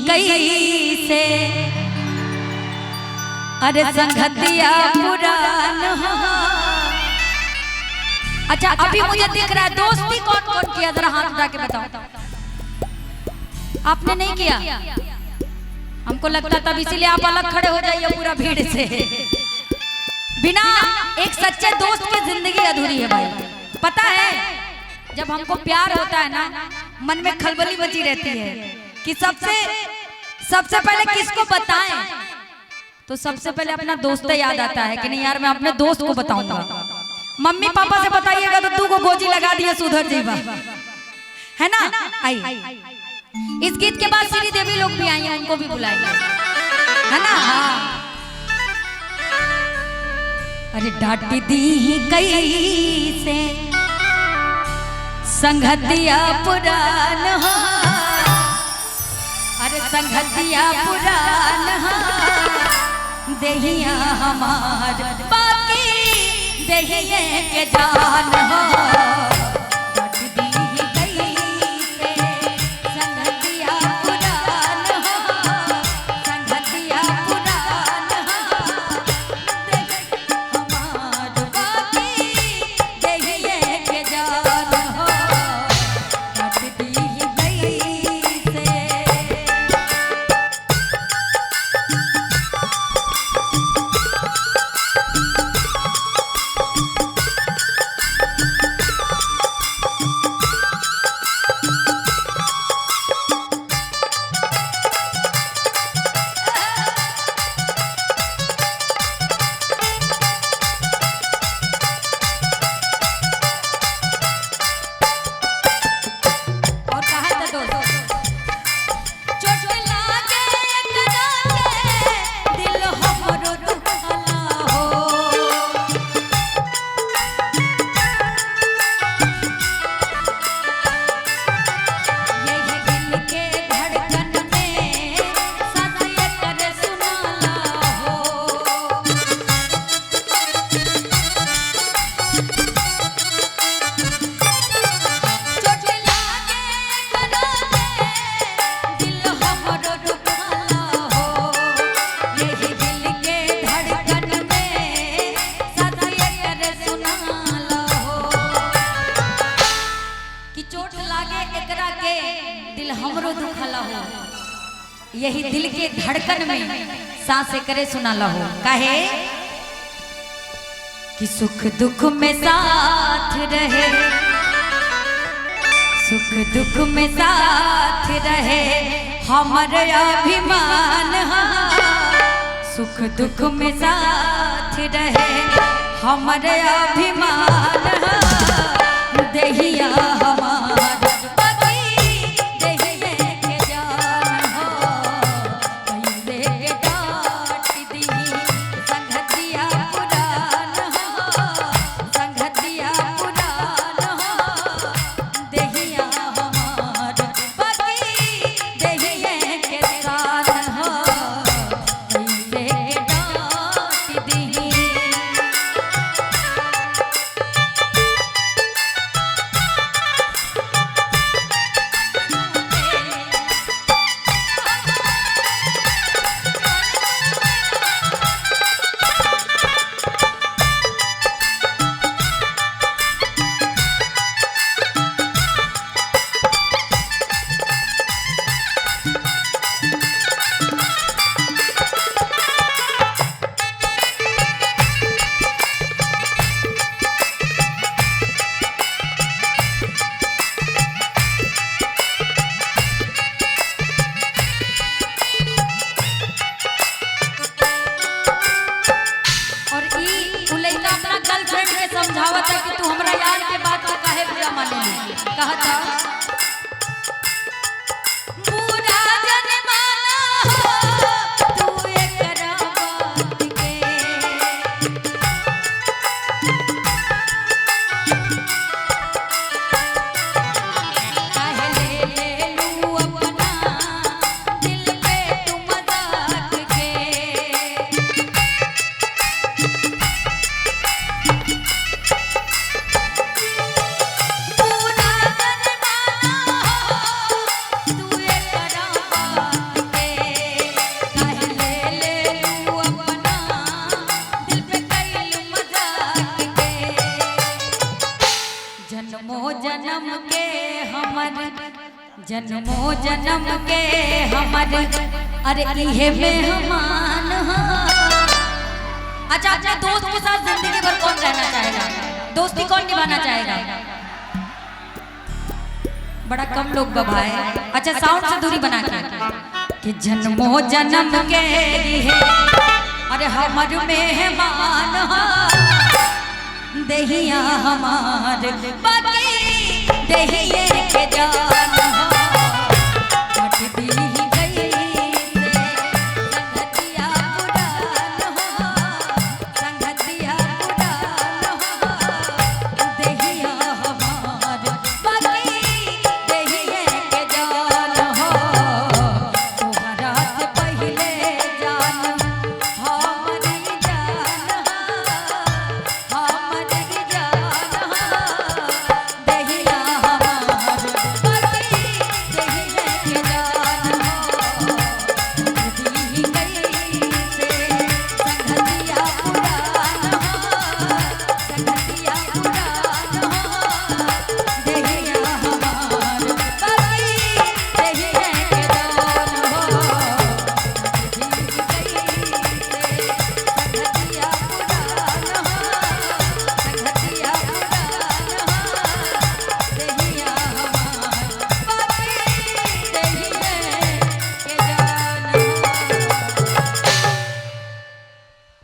कैसे अरे संगतिया पुरान हो। अच्छा अभी मुझे दिख रहा है दोस्ती कौन कौन किया, जरा हाथ उठा के बताओ। आपने नहीं किया, हमको लगता तब इसीलिए आप अलग खड़े हो जाइए पूरा भीड़ से। बिना एक सच्चे दोस्त की जिंदगी अधूरी है भाई। पता है जब हमको प्यार होता है ना मन में खलबली मची रहती है कि सबसे पहले किसको बताएं, तो सबसे पहले अपना दोस्त याद आता है कि नहीं यार मैं अपने दोस्त को बताऊंगा। मम्मी पापा से बताइएगा तो तू को गोजी लगा दिया सुधर जीवा, है ना। आई इस गीत के बाद श्री देवी लोग भी आई हैं, उनको भी बुलाएंगे, है ना। अरे डांट दी कैसे संगतिया पुरान हो, अरे संगतिया पुरान हो, देहिया हमार बाकी देहिए के जान हो। यही दिल के धड़कन में सांसें करे सुना लहो। काहे कि सुख दुख में साथ रहे, सुख दुख में साथ रहे हमारे अभिमान, सुख दुख में साथ रहे हमारे अभिमान, देहिया हमारा समझावत है कि तू हमरा यार के बात को काहे बुरा माने। कहता बुरा जन माना हो तू एकरा बात के, काहे ले लू अपना दिल पे तू मजाक के। पूरा जन माना जन्मों जन्म के हमर अरे इहे मेहमान हा। अच्छा अपने दोस्त के साथ जिंदगी भर कौन रहना चाहेगा? दोस्ती कौन निभाना चाहेगा? बड़ा कम लोग बभाए। अच्छा साउंड से दूरी बना के कि जन्मों जन्म के है अरे हमर मेहमान हा। दहिया हमार बाकी दहिए के जान